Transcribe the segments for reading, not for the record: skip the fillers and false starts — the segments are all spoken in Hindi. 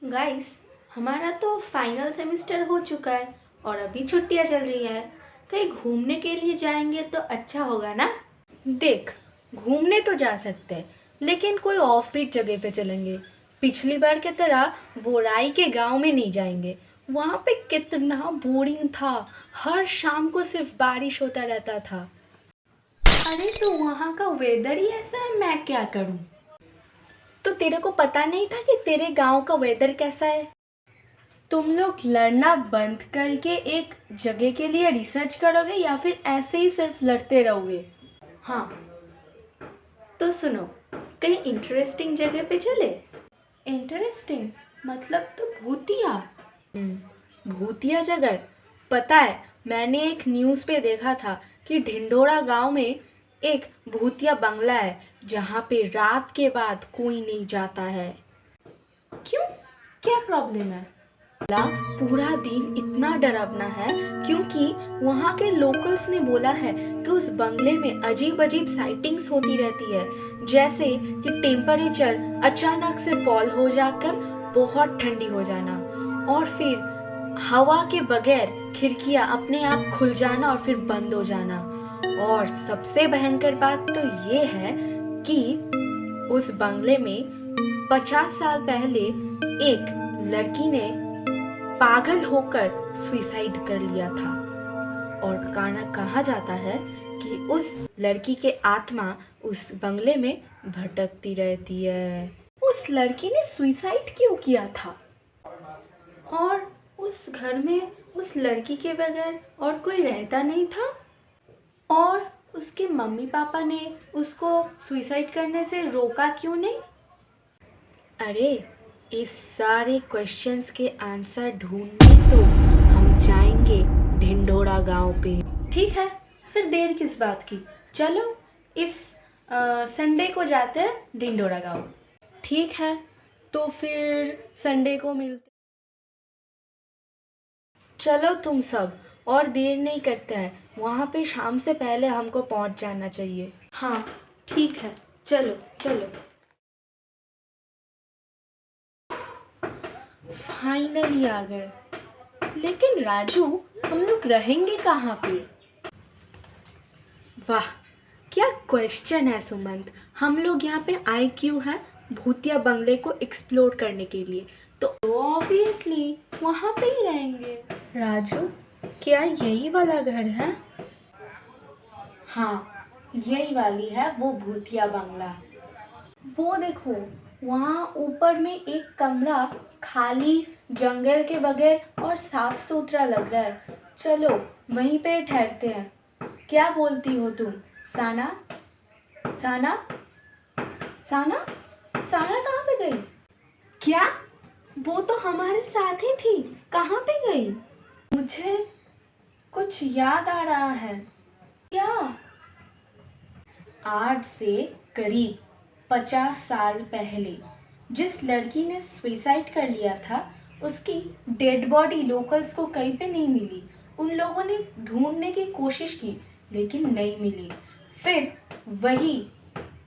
गाइस, हमारा तो फाइनल सेमेस्टर हो चुका है और अभी छुट्टियां चल रही है। कहीं घूमने के लिए जाएंगे तो अच्छा होगा ना। देख, घूमने तो जा सकते हैं लेकिन कोई ऑफ बीट जगह पे चलेंगे। पिछली बार की तरह वो राई के गांव में नहीं जाएंगे। वहाँ पे कितना बोरिंग था। हर शाम को सिर्फ बारिश होता रहता था। अरे तो वहाँ का वेदर ही ऐसा है, मैं क्या करूँ। तो तेरे को पता नहीं था कि तेरे गांव का वेदर कैसा है। तुम लोग लड़ना बंद करके एक जगह के लिए रिसर्च करोगे या फिर ऐसे ही सिर्फ लड़ते रहोगे। हाँ, तो सुनो, कहीं इंटरेस्टिंग जगह पे चले। इंटरेस्टिंग मतलब तो भूतिया। भूतिया जगह। पता है, मैंने एक न्यूज़ पे देखा था कि ढिंडोरा गांव में एक भूतिया बंगला है जहाँ पे रात के बाद कोई नहीं जाता है। क्यों, क्या प्रॉब्लम है। पूरा दिन इतना डरावना है क्योंकि वहाँ के लोकल्स ने बोला है कि उस बंगले में अजीब अजीब साइटिंग्स होती रहती है। जैसे कि टेम्परेचर अचानक से फॉल हो जाकर बहुत ठंडी हो जाना, और फिर हवा के बगैर खिड़कियाँ अपने आप खुल जाना और फिर बंद हो जाना। और सबसे भयंकर बात तो ये है कि उस बंगले में 50 साल पहले एक लड़की ने पागल होकर सुसाइड कर लिया था। और कहा जाता है कि उस लड़की के आत्मा उस बंगले में भटकती रहती है। उस लड़की ने सुसाइड क्यों किया था? और उस घर में उस लड़की के बगैर और कोई रहता नहीं था? और उसके मम्मी पापा ने उसको सुसाइड करने से रोका क्यों नहीं? अरे, इस सारे क्वेश्चंस के आंसर ढूंढने तो हम जाएंगे ढिंडोरा गांव पे। ठीक है, फिर देर किस बात की, चलो इस संडे को जाते हैं ढिंडोरा गांव। ठीक है, तो फिर संडे को मिलते। चलो तुम सब, और देर नहीं करते हैं, वहाँ पे शाम से पहले हमको पहुँच जाना चाहिए। हाँ ठीक है, चलो चलो। फाइनली आ गए। लेकिन राजू, हम लोग रहेंगे कहाँ पे? वाह, क्या क्वेश्चन है सुमंत। हम लोग यहाँ पे आए क्यों हैं? भूतिया बंगले को एक्सप्लोर करने के लिए। तो ऑब्वियसली वहाँ पे ही रहेंगे। राजू, क्या यही वाला घर है? हाँ, यही वाली है वो भूतिया बंगला। वो देखो, वहाँ ऊपर में एक कमरा खाली, जंगल के बगैर और साफ सुथरा लग रहा है। चलो वहीं पे ठहरते हैं। क्या बोलती हो तुम? साना, साना, साना, साना कहाँ पे गई? क्या? वो तो हमारे साथ ही थी, कहाँ पे गई? मुझे कुछ याद आ रहा है। क्या? आज से करीब 50 साल पहले जिस लड़की ने सुसाइड कर लिया था, उसकी डेड बॉडी लोकल्स को कहीं पे नहीं मिली। उन लोगों ने ढूंढने की कोशिश की लेकिन नहीं मिली। फिर वही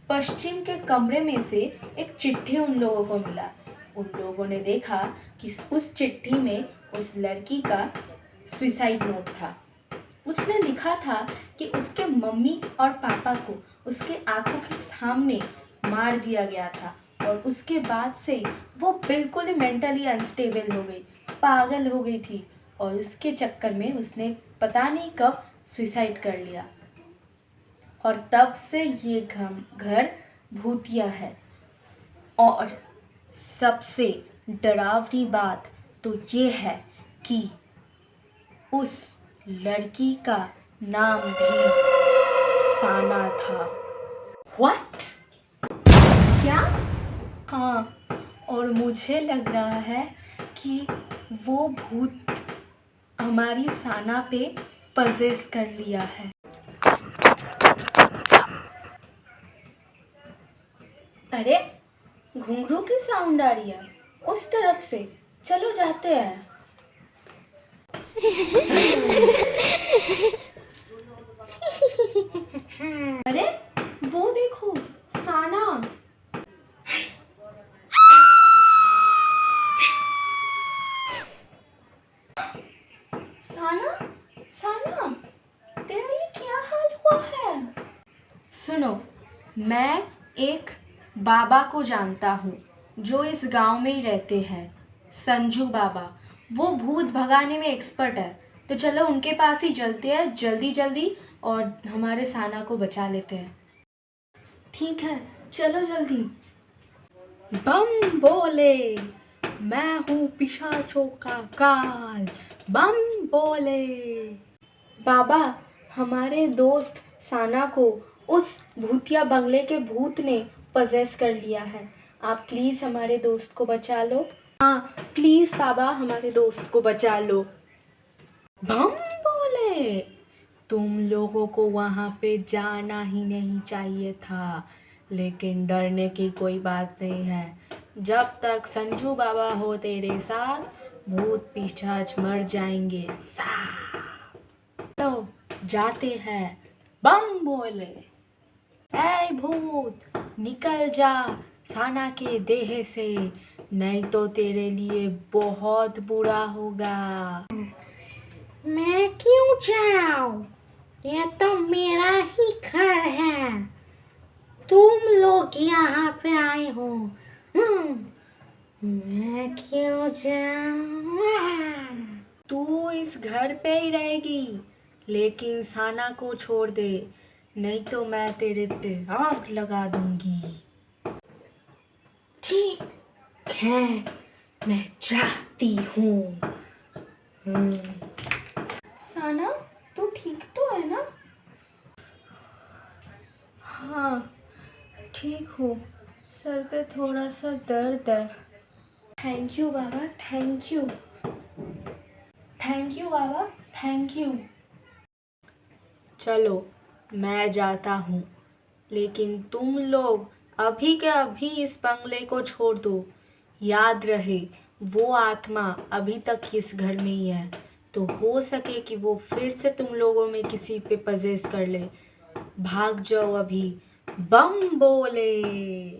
पश्चिम के कमरे में से एक चिट्ठी उन लोगों को मिला। उन लोगों ने देखा कि उस चिट्ठी में उस लड़की का सुसाइड नोट था। उसने लिखा था कि उसके मम्मी और पापा को उसके आंखों के सामने मार दिया गया था, और उसके बाद से वो बिल्कुल ही मेंटली अनस्टेबल हो गई, पागल हो गई थी, और उसके चक्कर में उसने पता नहीं कब सुसाइड कर लिया। और तब से ये घर भूतिया है। और सबसे डरावनी बात तो ये है कि उस लड़की का नाम भी साना था। What? क्या? हाँ, और मुझे लग रहा है कि वो भूत हमारी साना पे पजेस कर लिया है। अरे, घुंघरू की साउंड आ रही है उस तरफ से। चलो जाते हैं। अरे, वो देखो, साना। मैं एक बाबा को जानता हूँ जो इस गांव में ही रहते हैं, संजू बाबा। वो भूत भगाने में एक्सपर्ट है। तो चलो उनके पास ही चलते हैं जल्दी जल्दी और हमारे साना को बचा लेते हैं। ठीक है, चलो जल्दी। बम बोले, मैं हूँ पिशाचों का काल, बम बोले। बाबा, हमारे दोस्त साना को उस भूतिया बंगले के भूत ने पजेस कर लिया है। आप प्लीज़ हमारे दोस्त को बचा लो। हाँ प्लीज़ बाबा, हमारे दोस्त को बचा लो। बम बोले, तुम लोगों को वहाँ पे जाना ही नहीं चाहिए था, लेकिन डरने की कोई बात नहीं है। जब तक संजू बाबा हो तेरे साथ, भूत पिशाच मर जाएंगे। तो जाते हैं। बम बोले, ऐ भूत निकल जा साना के देह से, नहीं तो तेरे लिए बहुत बुरा होगा। मैं क्यों जाऊं? ये तो मेरा ही घर है। तुम लोग यहाँ पे आए हो। मैं क्यों जाऊं? तू इस घर पे ही रहेगी, लेकिन साना को छोड़ दे, नहीं तो मैं तेरे पे आग लगा दूंगी। ठीक है, मैं जाती हूँ। साना, तू ठीक तो है ना? हाँ ठीक हूँ, सर पे थोड़ा सा दर्द है। Thank you Baba, thank you. Thank you Baba, thank you. चलो मैं जाता हूँ, लेकिन तुम लोग अभी के अभी इस बंगले को छोड़ दो। याद रहे, वो आत्मा अभी तक इस घर में ही है, तो हो सके कि वो फिर से तुम लोगों में किसी पे पजेस कर ले। भाग जाओ अभी। बम बोले।